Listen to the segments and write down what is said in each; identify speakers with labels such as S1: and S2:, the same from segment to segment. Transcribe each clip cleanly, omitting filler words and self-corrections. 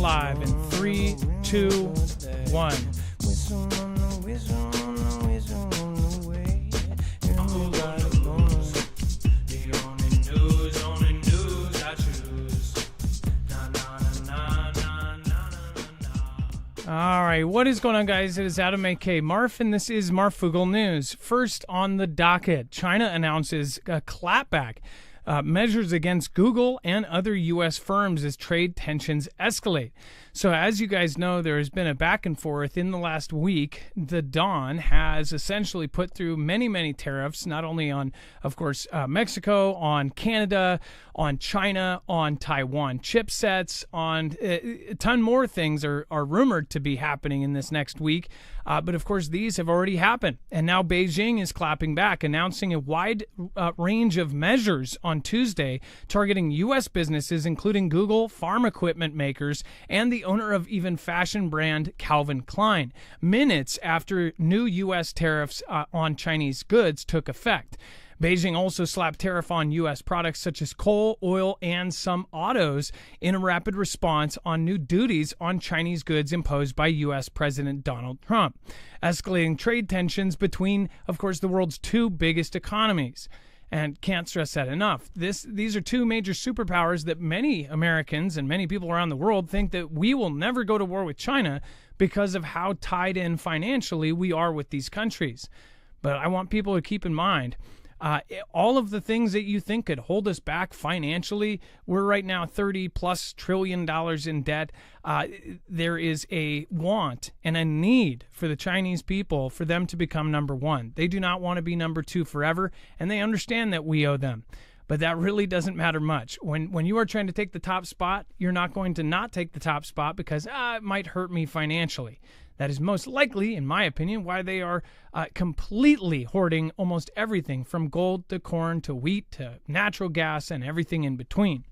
S1: live in 3, 2, 1. All right, what is going on, guys? It is Adam A.K. Marf, and this is Marfoogle News. First on the docket, China announces a clapback measures against Google and other U.S. firms as trade tensions escalate. So as you guys know, there has been a back and forth in the last week. The Don has essentially put through many, many tariffs, not only on, of course, Mexico, on Canada, on China, on Taiwan chipsets, on a ton more things are rumored to be happening in this next week. But of course, these have already happened. And now Beijing is clapping back, announcing a wide range of measures on Tuesday targeting U.S. businesses, including Google, farm equipment makers, and the owner of even fashion brand Calvin Klein, minutes after new U.S. tariffs on Chinese goods took effect. Beijing also slapped tariff on U.S. products such as coal, oil, and some autos in a rapid response on new duties on Chinese goods imposed by U.S. President Donald Trump, escalating trade tensions between, of course, the world's two biggest economies. And can't stress that enough. These are two major superpowers that many Americans and many people around the world think that we will never go to war with China because of how tied in financially we are with these countries. But I want people to keep in mind, all of the things that you think could hold us back financially, we're right now $30+ trillion in debt. There is a want and a need for the Chinese people for them to become number one. They do not want to be number two forever, and they understand that we owe them. But that really doesn't matter much. When you are trying to take the top spot, you're not going to not take the top spot because it might hurt me financially. That is most likely, in my opinion, why they are completely hoarding almost everything from gold to corn to wheat to natural gas and everything in between.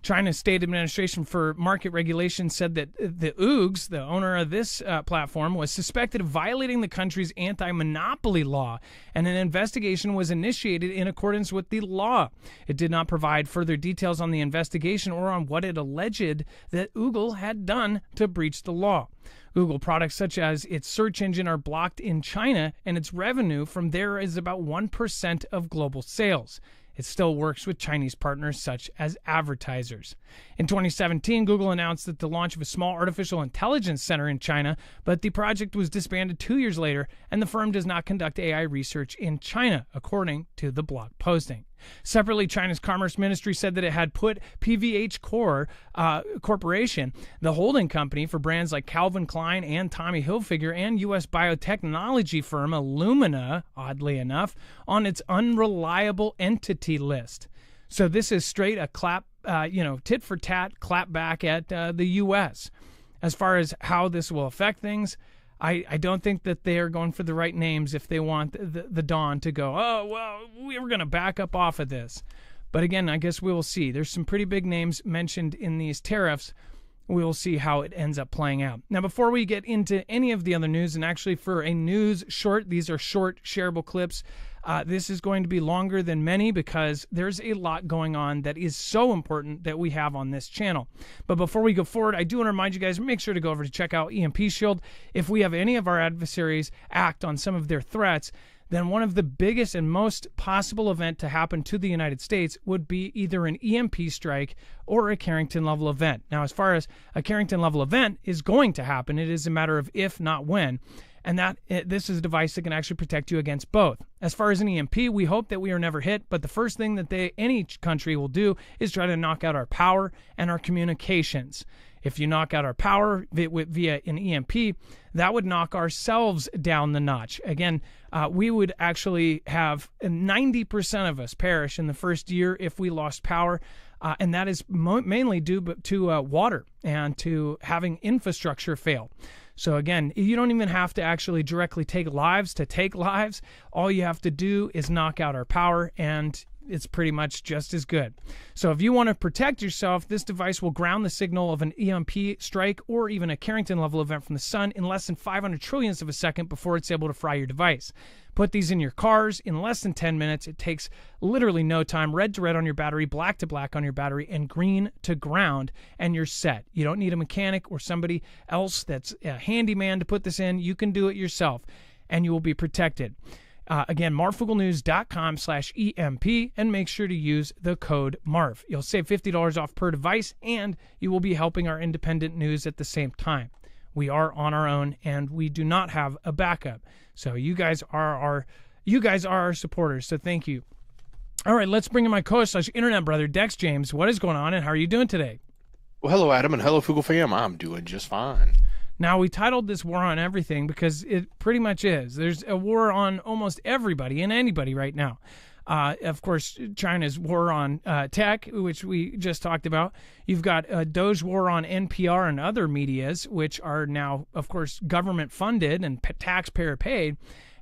S1: China's State Administration for Market Regulation said that the UGS, the owner of this platform, was suspected of violating the country's anti-monopoly law, and an investigation was initiated in accordance with the law. It did not provide further details on the investigation or on what it alleged that Google had done to breach the law. Google products such as its search engine are blocked in China, and its revenue from there is about 1% of global sales. It still works with Chinese partners such as advertisers. In 2017, Google announced that the launch of a small artificial intelligence center in China, but the project was disbanded 2 years later, and the firm does not conduct AI research in China, according to the blog posting. Separately, China's Commerce Ministry said that it had put PVH Corporation, the holding company for brands like Calvin Klein and Tommy Hilfiger, and U.S. biotechnology firm Illumina, oddly enough, on its unreliable entity list. So this is straight a clap, tit for tat, clap back at the U.S. As far as how this will affect things, I don't think that they are going for the right names if they want the Don to go, oh, well, we were going to back up off of this. But again, I guess we will see. There's some pretty big names mentioned in these tariffs. We will see how it ends up playing out. Now, before we get into any of the other news, and actually for a news short, these are short shareable clips. This is going to be longer than many because there's a lot going on that is so important that we have on this channel. But before we go forward, I do want to remind you guys, make sure to go over to check out EMP Shield. If we have any of our adversaries act on some of their threats, then one of the biggest and most possible event to happen to the United States would be either an EMP strike or a Carrington-level event. Now, as far as a Carrington-level event is going to happen, it is a matter of if, not when. And this is a device that can actually protect you against both. As far as an EMP, we hope that we are never hit, but the first thing that any country will do is try to knock out our power and our communications. If you knock out our power via an EMP, that would knock ourselves down the notch. Again, we would actually have 90% of us perish in the first year if we lost power. And that is mainly due to water and to having infrastructure fail. So again, you don't even have to actually directly take lives to take lives. All you have to do is knock out our power, and it's pretty much just as good. So if you want to protect yourself, this device will ground the signal of an EMP strike or even a Carrington-level event from the sun in less than 500 trillionths of a second before it's able to fry your device. Put these in your cars in less than 10 minutes. It takes literally no time. Red to red on your battery, black to black on your battery, and green to ground, and you're set. You don't need a mechanic or somebody else that's a handyman to put this in. You can do it yourself, and you will be protected. Again, marfuglenews.com/EMP, and make sure to use the code MARF. You'll save $50 off per device, and you will be helping our independent news at the same time. We are on our own, and we do not have a backup. So you guys are our supporters. So thank you. All right, let's bring in my co-host/internet brother, Dex James. What is going on, and how are you doing today?
S2: Well, hello, Adam, and hello, Fugel fam. I'm doing just fine.
S1: Now, we titled this War on Everything because it pretty much is. There's a war on almost everybody and anybody right now. Of course, China's war on tech, which we just talked about. You've got a DOGE war on NPR and other medias, which are now, of course, government funded and taxpayer paid.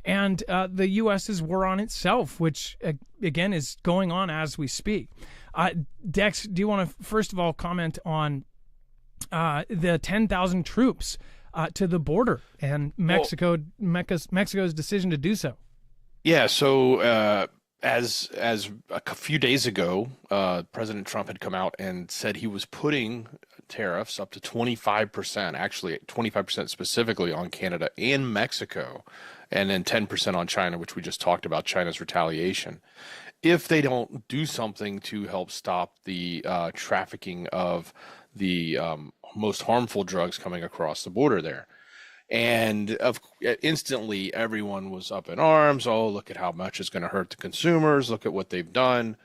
S1: And the U.S.'s war on itself, which, again, is going on as we speak. Dex, do you want to, first of all, comment on the 10,000 troops to the border and Mexico's decision to do so?
S2: Yeah, so as a few days ago, President Trump had come out and said he was putting tariffs up to 25%, actually 25% specifically on Canada and Mexico, and then 10% on China, which we just talked about, China's retaliation, if they don't do something to help stop the trafficking of the most harmful drugs coming across the border there. And instantly, everyone was up in arms. Oh, look at how much it's going to hurt the consumers. Look at what they've done.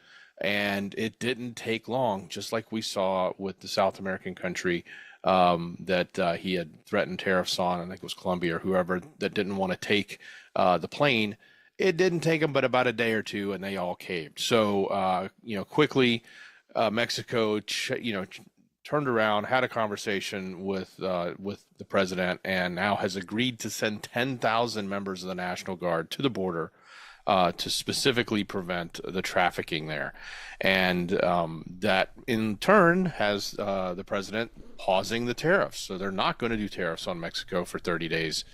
S2: And it didn't take long, just like we saw with the South American country that he had threatened tariffs on. I think it was Colombia or whoever that didn't want to take the plane. It didn't take them but about a day or two, and they all caved. So, quickly, Mexico, turned around, had a conversation with the president, and now has agreed to send 10,000 members of the National Guard to the border to specifically prevent the trafficking there. And that, in turn, has the president pausing the tariffs. So they're not going to do tariffs on Mexico for 30 days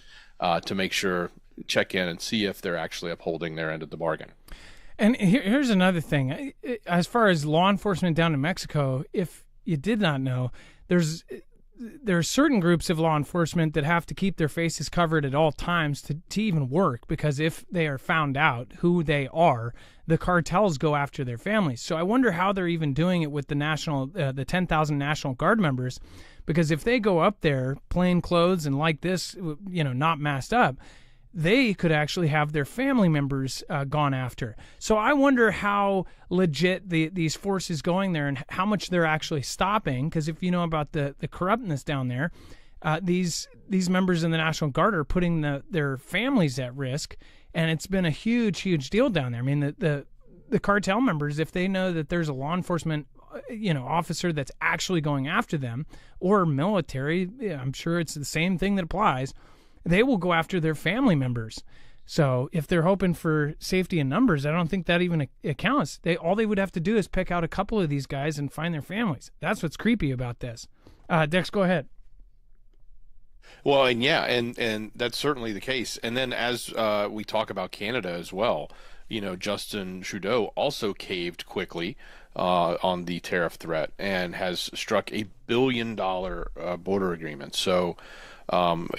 S2: to make sure, check in and see if they're actually upholding their end of the bargain.
S1: And here's another thing. As far as law enforcement down in Mexico, if you did not know, there are certain groups of law enforcement that have to keep their faces covered at all times to even work, because if they are found out who they are, the cartels go after their families. So I wonder how they're even doing it with the 10,000 National Guard members, because if they go up there plain clothes and like this, not masked up, they could actually have their family members gone after. So I wonder how legit these forces going there and how much they're actually stopping, because if you know about the corruptness down there, these members in the National Guard are putting their families at risk, and it's been a huge deal down there. I mean, the cartel members, if they know that there's a law enforcement officer that's actually going after them, or military, I'm sure it's the same thing that applies, they will go after their family members. So if they're hoping for safety in numbers, I don't think that even accounts. All they would have to do is pick out a couple of these guys and find their families. That's what's creepy about this. Dex, go ahead.
S2: Well, and that's certainly the case. And then as we talk about Canada as well, Justin Trudeau also caved quickly on the tariff threat and has struck $1 billion border agreement. So, again,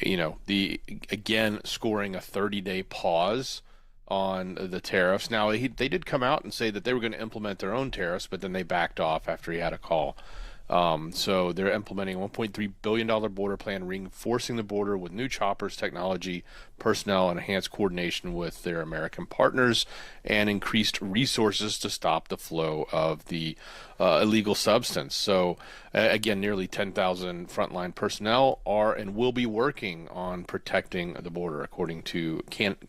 S2: scoring a 30-day pause on the tariffs. Now, they did come out and say that they were going to implement their own tariffs, but then they backed off after he had a call. So they're implementing a $1.3 billion border plan, reinforcing the border with new choppers, technology, personnel, and enhanced coordination with their American partners, and increased resources to stop the flow of the illegal substance. So again, nearly 10,000 frontline personnel are and will be working on protecting the border, according to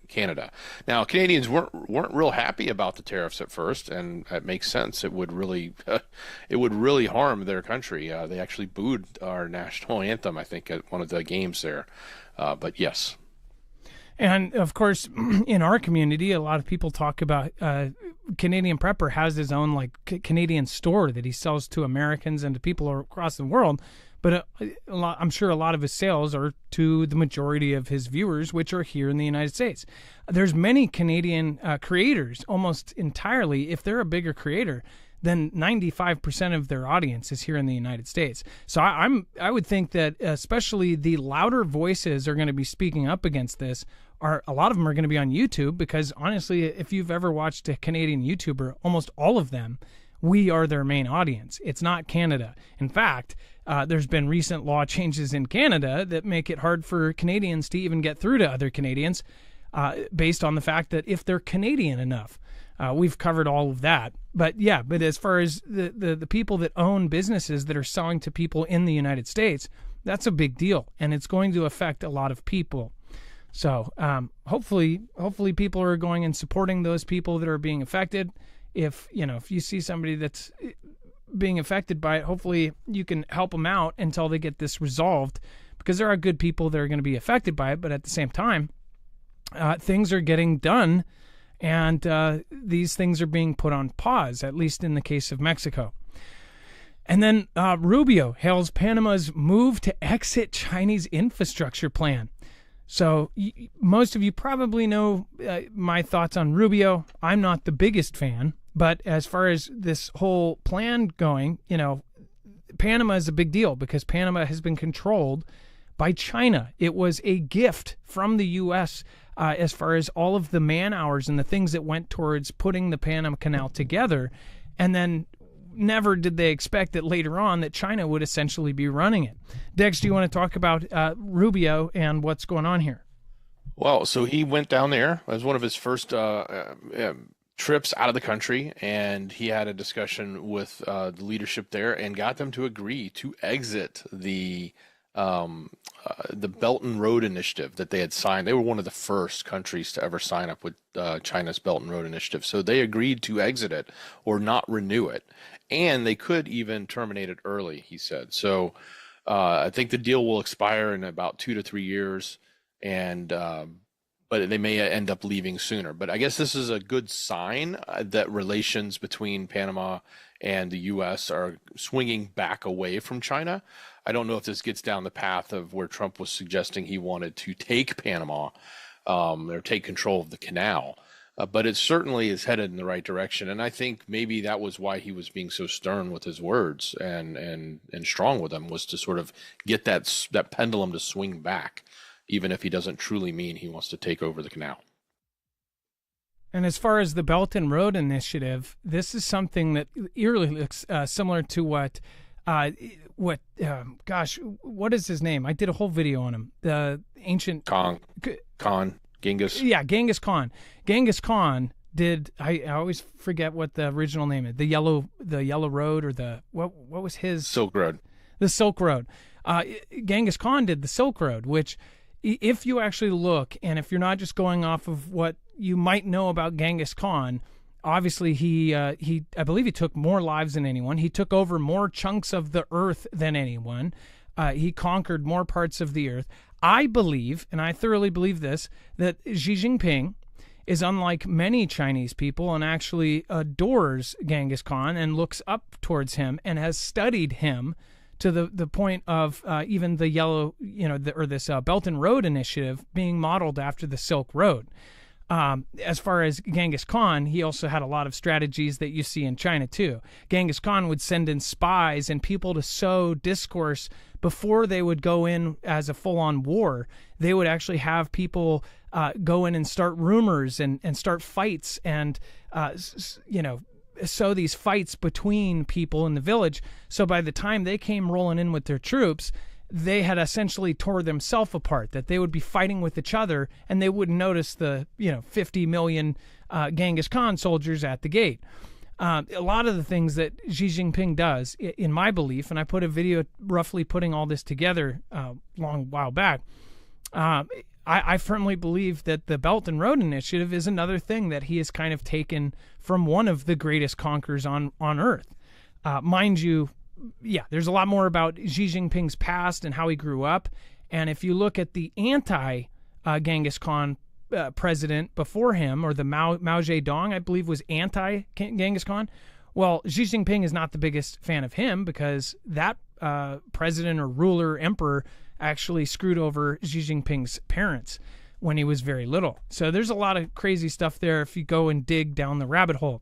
S2: Canada. Now, Canadians weren't real happy about the tariffs at first, and it makes sense. It would really harm their country. They actually booed our national anthem, I think, at one of the games there. But yes.
S1: And of course, in our community, a lot of people talk about Canadian Prepper has his own like Canadian store that he sells to Americans and to people across the world. But I'm sure a lot of his sales are to the majority of his viewers, which are here in the United States. There's many Canadian creators, almost entirely, if they're a bigger creator, then 95% of their audience is here in the United States. So I would think that especially the louder voices are going to be speaking up against this. A lot of them are going to be on YouTube, because honestly, if you've ever watched a Canadian YouTuber, almost all of them, we are their main audience. It's not Canada. In fact, there's been recent law changes in Canada that make it hard for Canadians to even get through to other Canadians based on the fact that if they're Canadian enough. We've covered all of that. But yeah, but as far as the people that own businesses that are selling to people in the United States, that's a big deal, and it's going to affect a lot of people. So hopefully people are going and supporting those people that are being affected. If you see somebody that's being affected by it, hopefully you can help them out until they get this resolved, because there are good people that are going to be affected by it. But at the same time, things are getting done, and these things are being put on pause, at least in the case of Mexico. And then Rubio hails Panama's move to exit Chinese infrastructure plan. So most of you probably know my thoughts on Rubio. I'm not the biggest fan, but as far as this whole plan going, Panama is a big deal, because Panama has been controlled by China. It was a gift from the U.S. As far as all of the man hours and the things that went towards putting the Panama Canal together. And then never did they expect that later on that China would essentially be running it. Dex, do you want to talk about Rubio and what's going on here?
S2: Well, so he went down there. It was one of his first trips out of the country, and he had a discussion with the leadership there and got them to agree to exit the Belt and Road Initiative that they had signed. They were one of the first countries to ever sign up with China's Belt and Road Initiative. So they agreed to exit it or not renew it. And they could even terminate it early, he said. So I think the deal will expire in about 2 to 3 years, and but they may end up leaving sooner. But I guess this is a good sign that relations between Panama and the U.S. are swinging back away from China. I don't know if this gets down the path of where Trump was suggesting he wanted to take Panama or take control of the canal. But it certainly is headed in the right direction. And I think maybe that was why he was being so stern with his words and strong with them, was to sort of get that pendulum to swing back, even if he doesn't truly mean he wants to take over the canal.
S1: And as far as the Belt and Road Initiative, this is something that eerily looks similar to what is his name? I did a whole video on him. The ancient
S2: Genghis.
S1: Yeah, Genghis Khan. Genghis Khan did. I always forget what the original name is. The Yellow Road, or what was his?
S2: Silk Road.
S1: The Silk Road. Genghis Khan did the Silk Road, which, if you actually look, and if you're not just going off of what you might know about Genghis Khan, obviously I believe he took more lives than anyone. He took over more chunks of the earth than anyone. He conquered more parts of the earth. I believe, and I thoroughly believe this, that Xi Jinping is unlike many Chinese people and actually adores Genghis Khan and looks up towards him and has studied him to the point of even the this Belt and Road Initiative being modeled after the Silk Road. As far as Genghis Khan, he also had a lot of strategies that you see in China too. Genghis Khan would send in spies and people to sow discourse before they would go in as a full-on war. They would actually have people go in and start rumors and start fights and sow these fights between people in the village. So by the time they came rolling in with their troops, they had essentially tore themselves apart, that they would be fighting with each other and they wouldn't notice the 50 million Genghis Khan soldiers at the gate. A lot of the things that Xi Jinping does, in my belief, and I put a video roughly putting all this together a long while back, I firmly believe that the Belt and Road Initiative is another thing that he has kind of taken from one of the greatest conquerors on Earth. Mind you, yeah, there's a lot more about Xi Jinping's past and how he grew up. And if you look at the anti-Genghis Khan president before him, or the Mao Zedong, I believe, was anti-Genghis Khan. Well, Xi Jinping is not the biggest fan of him because that president or ruler, emperor, actually screwed over Xi Jinping's parents when he was very little. So there's a lot of crazy stuff there if you go and dig down the rabbit hole.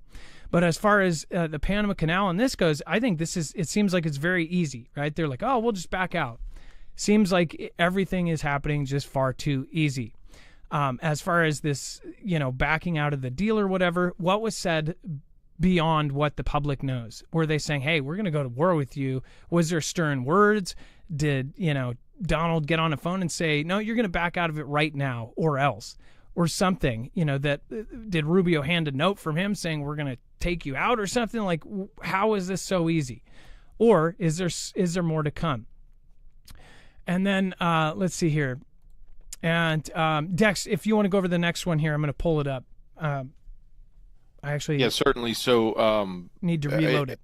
S1: But as far as the Panama Canal and this goes, I think it seems like it's very easy, right? They're like, oh, we'll just back out. Seems like everything is happening just far too easy. As far as this, backing out of the deal or whatever, what was said beyond what the public knows? Were they saying, hey, we're going to go to war with you? Was there stern words? Did, Donald get on the phone and say, no, you're going to back out of it right now or else? Or something, that did Rubio hand a note from him saying we're going to take you out or something? Like, how is this so easy? Or is there more to come? And then let's see here. And Dex, if you want to go over the next one here, I'm going to pull it up.
S2: Yeah, certainly. So
S1: need to reload it.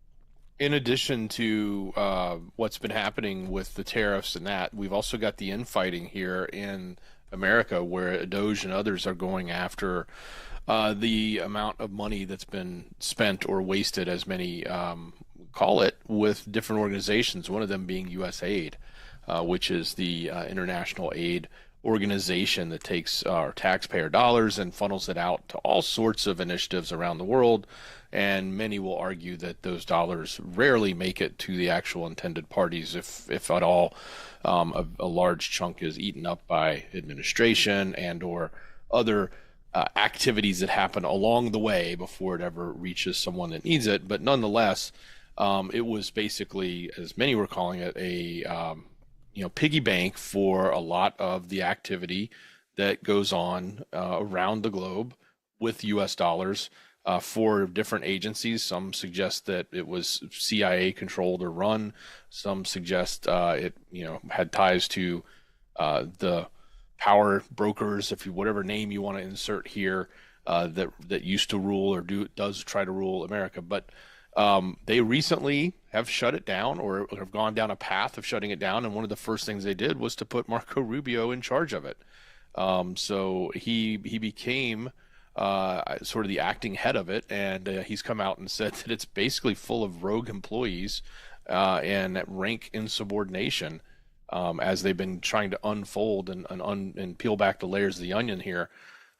S2: In addition to what's been happening with the tariffs and that, we've also got the infighting here in America, where DOGE and others are going after the amount of money that's been spent or wasted, as many call it, with different organizations. One of them being USAID, which is the international aid organization that takes our taxpayer dollars and funnels it out to all sorts of initiatives around the world. And many will argue that those dollars rarely make it to the actual intended parties, if at all. A large chunk is eaten up by administration and or other activities that happen along the way before it ever reaches someone that needs it. But nonetheless, it was basically, as many were calling it, a piggy bank for a lot of the activity that goes on around the globe with U.S. dollars for different agencies. Some suggest that it was CIA controlled or run. Some suggest it had ties to the power brokers, whatever name you want to insert here, that used to rule or does try to rule America. But they recently have shut it down, or have gone down a path of shutting it down. And one of the first things they did was to put Marco Rubio in charge of it. So he became sort of the acting head of it. And he's come out and said that it's basically full of rogue employees and rank insubordination as they've been trying to unfold and peel back the layers of the onion here.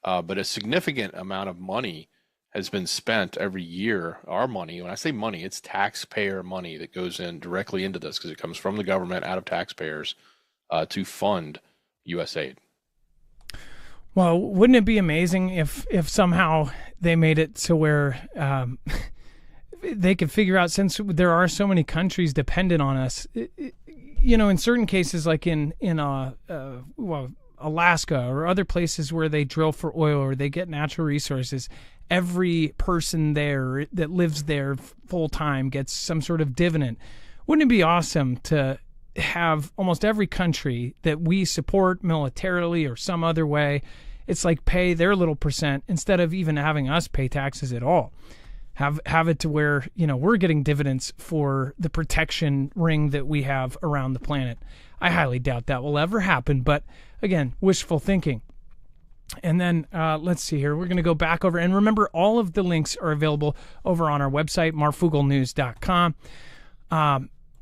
S2: But a significant amount of money has been spent every year. Our money, when I say money, it's taxpayer money that goes in directly into this, because it comes from the government out of taxpayers to fund USAID.
S1: Well, wouldn't it be amazing if somehow they made it to where they could figure out, since there are so many countries dependent on us, in certain cases, like in Alaska or other places where they drill for oil or they get natural resources, every person there that lives there full time gets some sort of dividend. Wouldn't it be awesome to have almost every country that we support militarily or some other way, it's like pay their little percent instead of even having us pay taxes at all? Have it to where, we're getting dividends for the protection ring that we have around the planet. I highly doubt that will ever happen, but again, wishful thinking. And then let's see here. We're going to go back over. And remember, all of the links are available over on our website, marfooglenews.com.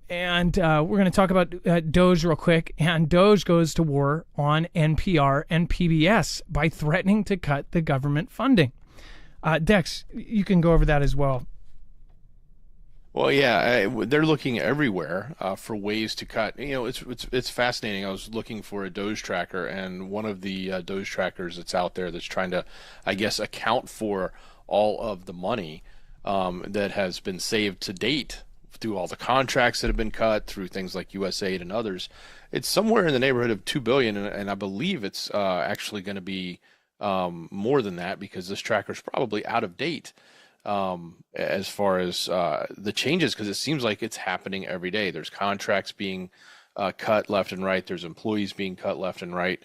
S1: And we're going to talk about DOGE real quick. And DOGE goes to war on NPR and PBS by threatening to cut the government funding. Dex, you can go over that as well.
S2: Well, yeah, they're looking everywhere for ways to cut. It's fascinating. I was looking for a DOGE tracker, and one of the DOGE trackers that's out there that's trying to, I guess, account for all of the money that has been saved to date through all the contracts that have been cut, through things like USAID and others. It's somewhere in the neighborhood of $2 billion, and I believe it's actually going to be more than that, because this tracker is probably out of date. As far as the changes, because it seems like it's happening every day. There's contracts being cut left and right. There's employees being cut left and right.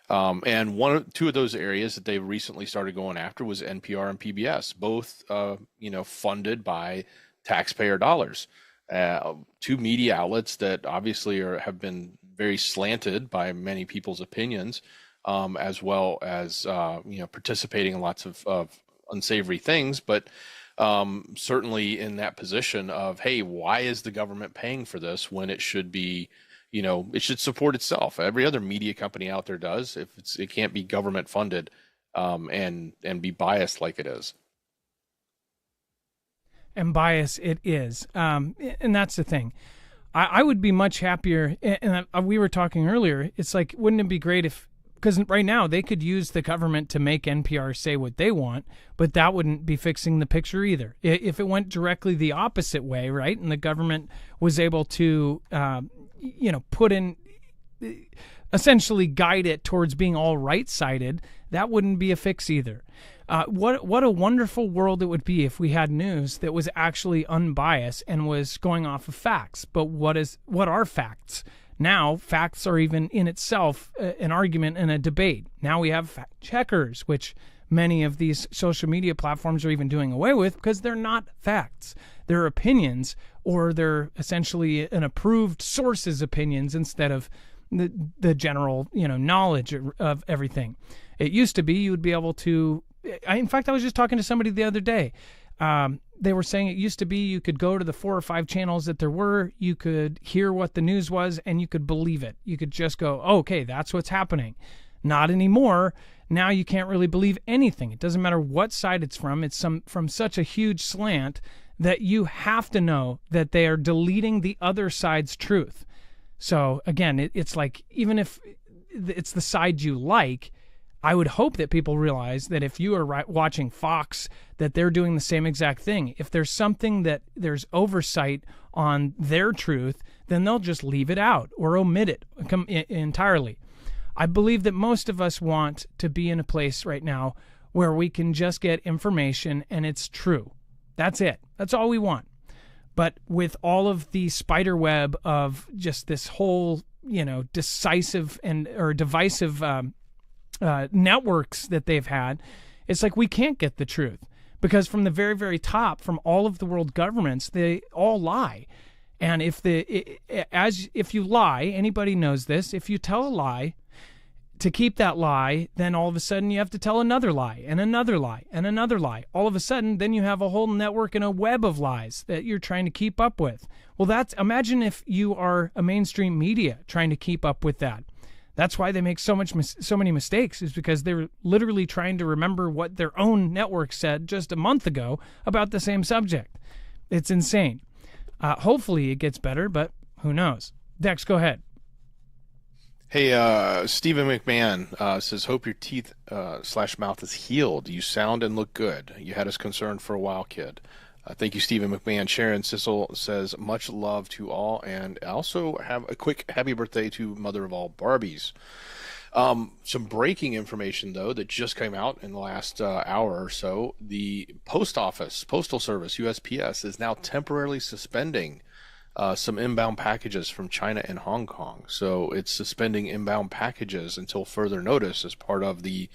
S2: And two of those areas that they recently started going after was NPR and PBS, both funded by taxpayer dollars. Two media outlets that obviously have been very slanted by many people's opinions. as well as participating in lots of unsavory things, but certainly in that position of, hey, why is the government paying for this when it should be, it should support itself. Every other media company out there does. If it can't be government funded, and be biased like it is.
S1: And bias it is. And that's the thing. I would be much happier. And we were talking earlier. It's like, wouldn't it be great if, because right now they could use the government to make NPR say what they want, but that wouldn't be fixing the picture either. If it went directly the opposite way, right, and the government was able to, put in, essentially guide it towards being all right-sided, that wouldn't be a fix either. What a wonderful world it would be if we had news that was actually unbiased and was going off of facts. But what are facts? Now, facts are even in itself an argument and a debate. Now we have fact checkers, which many of these social media platforms are even doing away with because they're not facts. They're opinions, or they're essentially an approved source's opinions instead of the general, knowledge of everything. It used to be you would be able to, in fact, I was just talking to somebody the other day. They were saying it used to be you could go to the 4 or 5 channels that there were, you could hear what the news was, and you could believe it. You could just go, oh, okay, that's what's happening. Not anymore. Now you can't really believe anything. It doesn't matter what side it's from. It's from such a huge slant that you have to know that they are deleting the other side's truth. So again, it's like, even if it's the side you like, I would hope that people realize that if you are watching Fox, that they're doing the same exact thing. If there's something that there's oversight on their truth, then they'll just leave it out or omit it entirely. I believe that most of us want to be in a place right now where we can just get information and it's true. That's it. That's all we want. But with all of the spider web of just this whole, decisive or divisive networks that they've had, it's like we can't get the truth, because from the very, very top, from all of the world governments, they all lie. And if you lie, anybody knows this, if you tell a lie, to keep that lie, then all of a sudden you have to tell another lie and another lie and another lie. All of a sudden, then you have a whole network and a web of lies that you're trying to keep up with. Well, imagine if you are a mainstream media trying to keep up with that. That's why they make so many mistakes, is because they're literally trying to remember what their own network said just a month ago about the same subject. It's insane. Hopefully it gets better, but who knows? Dex, go ahead.
S2: Hey, Stephen McMahon says, hope your teeth / mouth is healed. You sound and look good. You had us concerned for a while, kid. Thank you, Stephen McMahon. Sharon Sissel says, much love to all, and also have a quick happy birthday to Mother of All Barbies. Some breaking information, though, that just came out in the last hour or so. The Postal Service, USPS, is now temporarily suspending some inbound packages from China and Hong Kong. So it's suspending inbound packages until further notice as part of the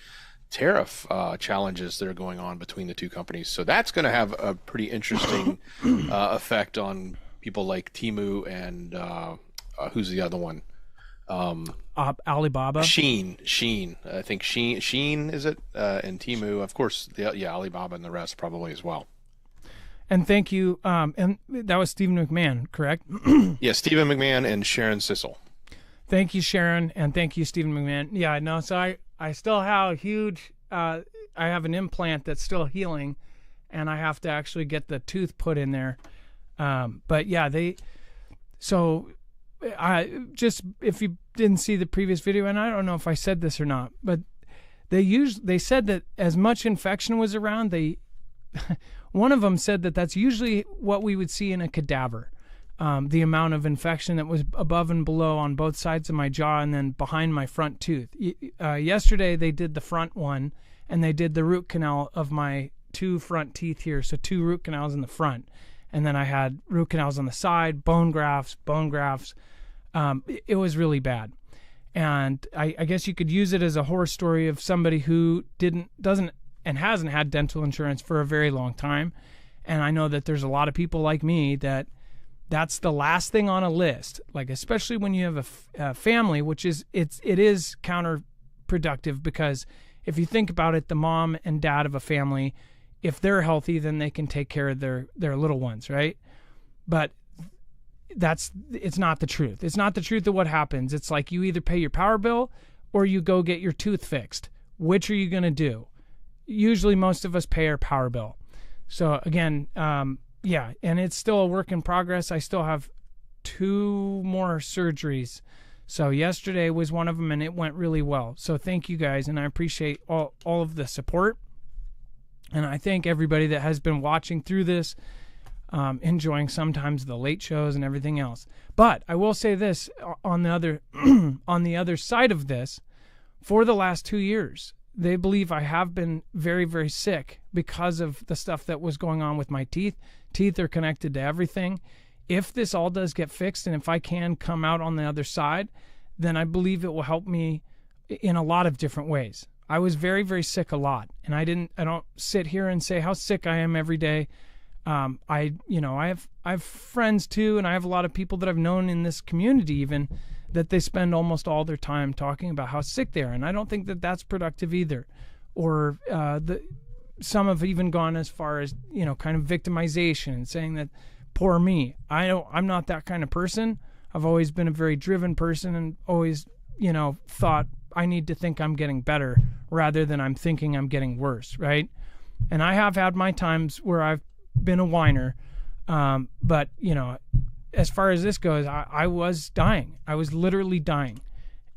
S2: tariff challenges that are going on between the two companies. So that's going to have a pretty interesting effect on people like Temu and who's the other one?
S1: Alibaba.
S2: Shein. I think Shein is it? And Temu, of course. Alibaba and the rest probably as well.
S1: And thank you. And that was Stephen McMahon, correct?
S2: Yeah, Stephen McMahon and Sharon Sissel.
S1: Thank you, Sharon, and thank you, Stephen McMahon. Yeah, no, so I still have a huge, I have an implant that's still healing, and I have to actually get the tooth put in there. But yeah, if you didn't see the previous video, and I don't know if I said this or not, but they said that as much infection was around, one of them said that that's usually what we would see in a cadaver. The amount of infection that was above and below on both sides of my jaw and then behind my front tooth. Yesterday they did the front one, and they did the root canal of my 2 front teeth here, so 2 root canals in the front. And then I had root canals on the side, bone grafts. It was really bad. And I guess you could use it as a horror story of somebody who doesn't and hasn't had dental insurance for a very long time. And I know that there's a lot of people like me that's the last thing on a list, like especially when you have a family, which it is productive, because if you think about it, the mom and dad of a family, if they're healthy, then they can take care of their little ones, right? But it's not the truth. It's not the truth of what happens. It's like you either pay your power bill or you go get your tooth fixed. Which are you going to do? Usually most of us pay our power bill. So again, yeah, and it's still a work in progress. I still have 2 more surgeries. So yesterday was one of them, and it went really well. So thank you guys, and I appreciate all of the support. And I thank everybody that has been watching through this, enjoying sometimes the late shows and everything else. But I will say this on the other on the other side of this, for the last 2 years, they believe I have been very, very sick because of the stuff that was going on with my teeth. Teeth are connected to everything. If this all does get fixed, and if I can come out on the other side, then I believe it will help me in a lot of different ways. I was very, very sick a lot, and I don't sit here and say how sick I am every day. I have friends too, and I have a lot of people that I've known in this community even, that they spend almost all their time talking about how sick they are, and I don't think that that's productive either. Or some have even gone as far as, kind of victimization and saying that poor me. I'm not that kind of person. I've always been a very driven person, and always, thought I need to think I'm getting better rather than I'm thinking I'm getting worse, right? And I have had my times where I've been a whiner, but as far as this goes, I was dying. I was literally dying,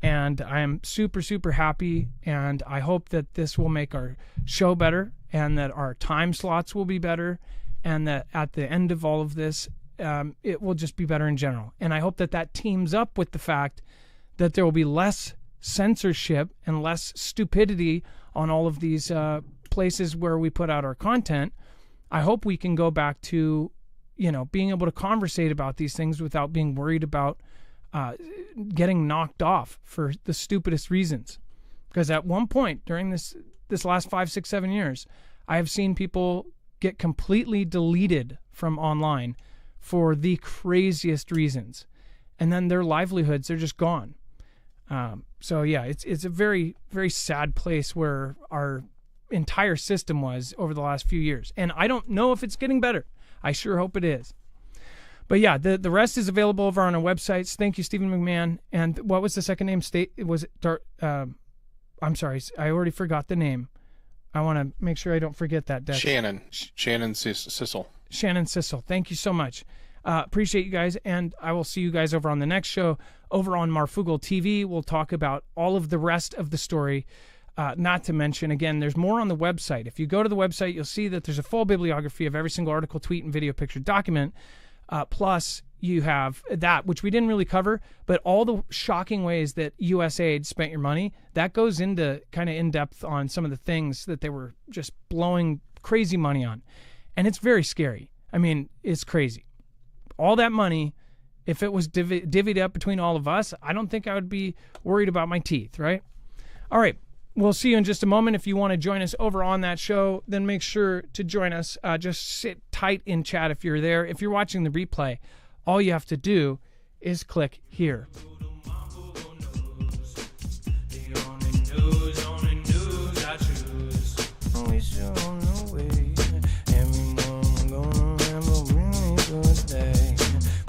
S1: and I am super, super happy, and I hope that this will make our show better, and that our time slots will be better, and that at the end of all of this, it will just be better in general. And I hope that that teams up with the fact that there will be less censorship and less stupidity on all of these places where we put out our content. I hope we can go back to, being able to conversate about these things without being worried about getting knocked off for the stupidest reasons. Because at one point during this last 5, 6, 7 years, I have seen people get completely deleted from online for the craziest reasons, and then their livelihoods are just gone. So yeah, it's a very, very sad place where our entire system was over the last few years, and I don't know if it's getting better. I sure hope it is. But yeah, the rest is available over on our websites. Thank you, Stephen McMahon. And what was the second name? I'm sorry, I already forgot the name. I want to make sure I don't forget that.
S2: Shannon Sissel.
S1: Shannon Sissel. Thank you so much. Appreciate you guys, and I will see you guys over on the next show. Over on Marfoogle TV, we'll talk about all of the rest of the story. Not to mention, again, there's more on the website. If you go to the website, you'll see that there's a full bibliography of every single article, tweet, and video picture document. Plus, you have that, which we didn't really cover, but all the shocking ways that USAID spent your money, that goes into kind of in-depth on some of the things that they were just blowing crazy money on. And it's very scary. I mean, it's crazy. All that money, if it was divvied up between all of us, I don't think I would be worried about my teeth, right? All right. We'll see you in just a moment. If you want to join us over on that show, then make sure to join us. Just sit tight in chat if you're there. If you're watching the replay, all you have to do is click here.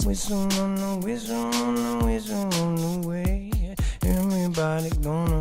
S1: Whistle on the way. Everybody gonna